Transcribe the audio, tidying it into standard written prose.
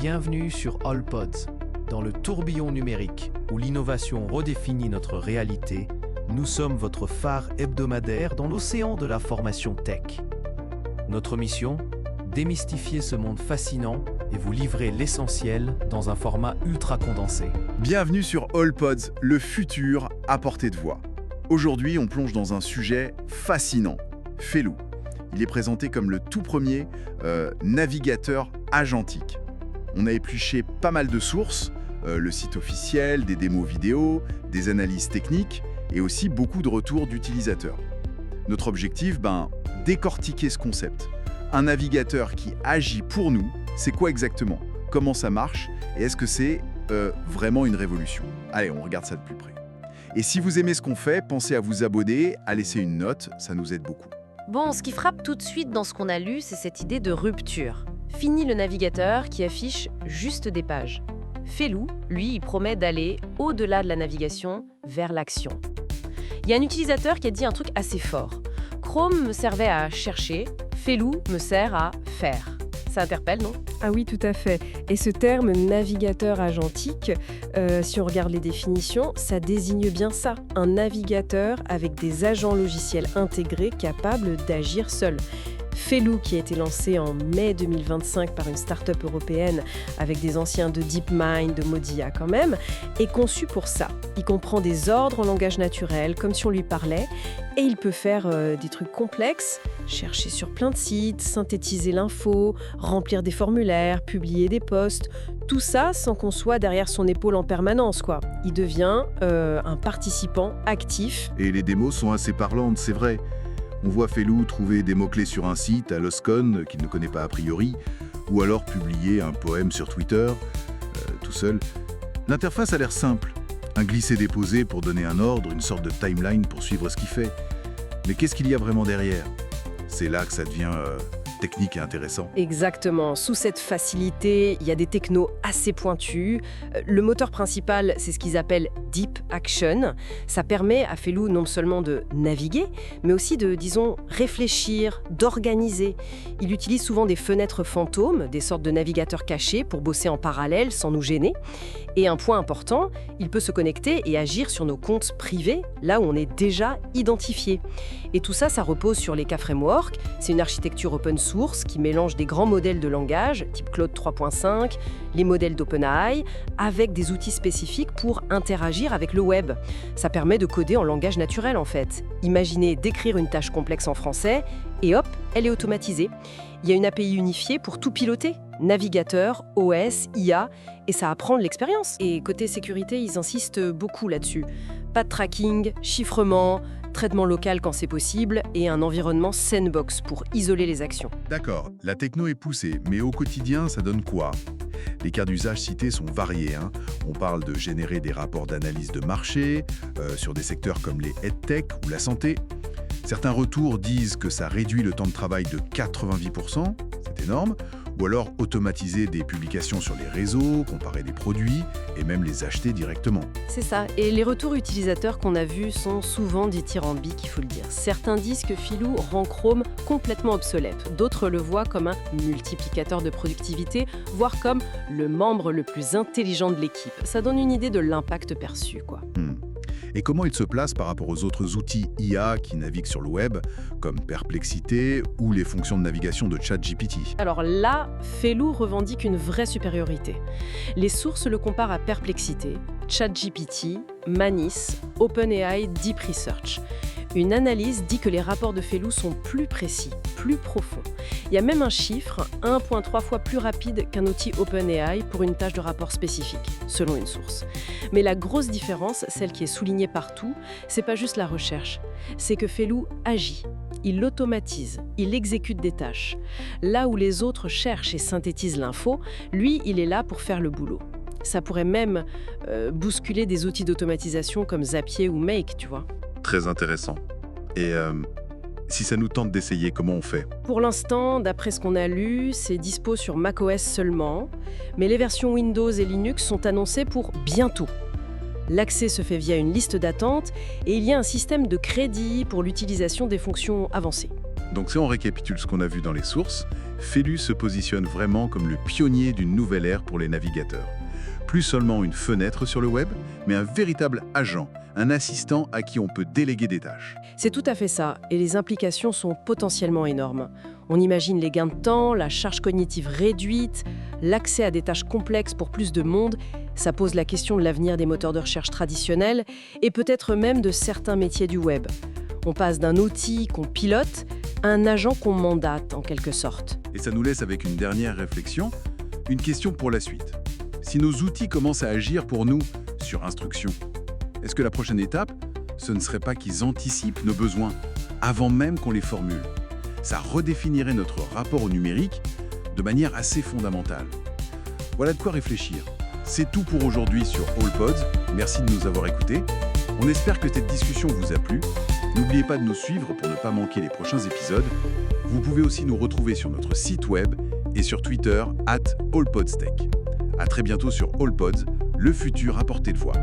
bienvenue sur AllPods. Dans le tourbillon numérique où l'innovation redéfinit notre réalité, nous sommes votre phare hebdomadaire dans l'océan de la formation tech. Notre mission ? Démystifier ce monde fascinant et vous livrer l'essentiel dans un format ultra condensé. Bienvenue sur AllPods, le futur à portée de voix. Aujourd'hui, on plonge dans un sujet fascinant, Fellow. Il est présenté comme le tout premier navigateur agentique. On a épluché pas mal de sources, le site officiel, des démos vidéo, des analyses techniques et aussi beaucoup de retours d'utilisateurs. Notre objectif, décortiquer ce concept. Un navigateur qui agit pour nous, c'est quoi exactement? Comment ça marche? Et est-ce que c'est vraiment une révolution? Allez, on regarde ça de plus près. Et si vous aimez ce qu'on fait, pensez à vous abonner, à laisser une note, ça nous aide beaucoup. Bon, ce qui frappe tout de suite dans ce qu'on a lu, c'est cette idée de rupture. Fini le navigateur qui affiche juste des pages. Fellow, lui, il promet d'aller au-delà de la navigation, vers l'action. Il y a un utilisateur qui a dit un truc assez fort. Chrome me servait à chercher, Fellow me sert à faire. Ça interpelle, non? Ah oui, tout à fait. Et ce terme navigateur agentique, si on regarde les définitions, ça désigne bien ça. Un navigateur avec des agents logiciels intégrés capables d'agir seuls. Fellow, qui a été lancé en mai 2025 par une start-up européenne avec des anciens de DeepMind, de Modia quand même, est conçu pour ça. Il comprend des ordres en langage naturel, comme si on lui parlait, et il peut faire des trucs complexes, chercher sur plein de sites, synthétiser l'info, remplir des formulaires, publier des posts, tout ça sans qu'on soit derrière son épaule en permanence, quoi. Il devient un participant actif. Et les démos sont assez parlantes, c'est vrai. On voit Fellow trouver des mots-clés sur un site à Loscon qu'il ne connaît pas a priori, ou alors publier un poème sur Twitter, tout seul. L'interface a l'air simple. Un glisser-déposer pour donner un ordre, une sorte de timeline pour suivre ce qu'il fait. Mais qu'est-ce qu'il y a vraiment derrière? C'est là que ça devient technique et intéressant. Exactement. Sous cette facilité, il y a des technos assez pointus. Le moteur principal, c'est ce qu'ils appellent Deep Action. Ça permet à Fellow non seulement de naviguer, mais aussi de, disons, réfléchir, d'organiser. Il utilise souvent des fenêtres fantômes, des sortes de navigateurs cachés pour bosser en parallèle sans nous gêner. Et un point important, il peut se connecter et agir sur nos comptes privés, là où on est déjà identifié. Et tout ça, ça repose sur les K-Framework. C'est une architecture open source qui mélange des grands modèles de langage, type Claude 3.5, les modèles d'OpenAI, avec des outils spécifiques pour interagir avec le web. Ça permet de coder en langage naturel, en fait. Imaginez d'écrire une tâche complexe en français, et hop, elle est automatisée. Il y a une API unifiée pour tout piloter. Navigateur, OS, IA, et ça apprend de l'expérience. Et côté sécurité, ils insistent beaucoup là-dessus. Pas de tracking, chiffrement, traitement local quand c'est possible, et un environnement sandbox pour isoler les actions. D'accord, la techno est poussée, mais au quotidien, ça donne quoi? Les cas d'usage cités sont variés. On parle de générer des rapports d'analyse de marché, sur des secteurs comme les EdTech ou la santé. Certains retours disent que ça réduit le temps de travail de 90%, c'est énorme, ou alors automatiser des publications sur les réseaux, comparer des produits et même les acheter directement. C'est ça. Et les retours utilisateurs qu'on a vus sont souvent dithyrambiques, il faut le dire. Certains disent que Fellow rend Chrome complètement obsolète. D'autres le voient comme un multiplicateur de productivité, voire comme le membre le plus intelligent de l'équipe. Ça donne une idée de l'impact perçu, quoi. Et comment il se place par rapport aux autres outils IA qui naviguent sur le web, comme Perplexité ou les fonctions de navigation de ChatGPT? Alors là, Fellow revendique une vraie supériorité. Les sources le comparent à Perplexité, ChatGPT, Manus, OpenAI, Deep Research. Une analyse dit que les rapports de Fellow sont plus précis, plus profonds. Il y a même un chiffre, 1,3 fois plus rapide qu'un outil OpenAI pour une tâche de rapport spécifique, selon une source. Mais la grosse différence, celle qui est soulignée partout, c'est pas juste la recherche, c'est que Fellow agit. Il automatise, il exécute des tâches. Là où les autres cherchent et synthétisent l'info, lui, il est là pour faire le boulot. Ça pourrait même bousculer des outils d'automatisation comme Zapier ou Make, tu vois. Très intéressant. Et si ça nous tente d'essayer, comment on fait? Pour l'instant, d'après ce qu'on a lu, c'est dispo sur macOS seulement, mais les versions Windows et Linux sont annoncées pour bientôt. L'accès se fait via une liste d'attente et il y a un système de crédit pour l'utilisation des fonctions avancées. Donc si on récapitule ce qu'on a vu dans les sources, Fellu se positionne vraiment comme le pionnier d'une nouvelle ère pour les navigateurs. Plus seulement une fenêtre sur le web, mais un véritable agent, un assistant à qui on peut déléguer des tâches. C'est tout à fait ça, et les implications sont potentiellement énormes. On imagine les gains de temps, la charge cognitive réduite, l'accès à des tâches complexes pour plus de monde. Ça pose la question de l'avenir des moteurs de recherche traditionnels et peut-être même de certains métiers du web. On passe d'un outil qu'on pilote à un agent qu'on mandate, en quelque sorte. Et ça nous laisse avec une dernière réflexion, une question pour la suite. Si nos outils commencent à agir pour nous sur instruction, est-ce que la prochaine étape, ce ne serait pas qu'ils anticipent nos besoins avant même qu'on les formule? Ça redéfinirait notre rapport au numérique de manière assez fondamentale. Voilà de quoi réfléchir. C'est tout pour aujourd'hui sur AllPods. Merci de nous avoir écoutés. On espère que cette discussion vous a plu. N'oubliez pas de nous suivre pour ne pas manquer les prochains épisodes. Vous pouvez aussi nous retrouver sur notre site web et sur Twitter @AllPodsTech. À très bientôt sur AllPods, le futur à portée de voix.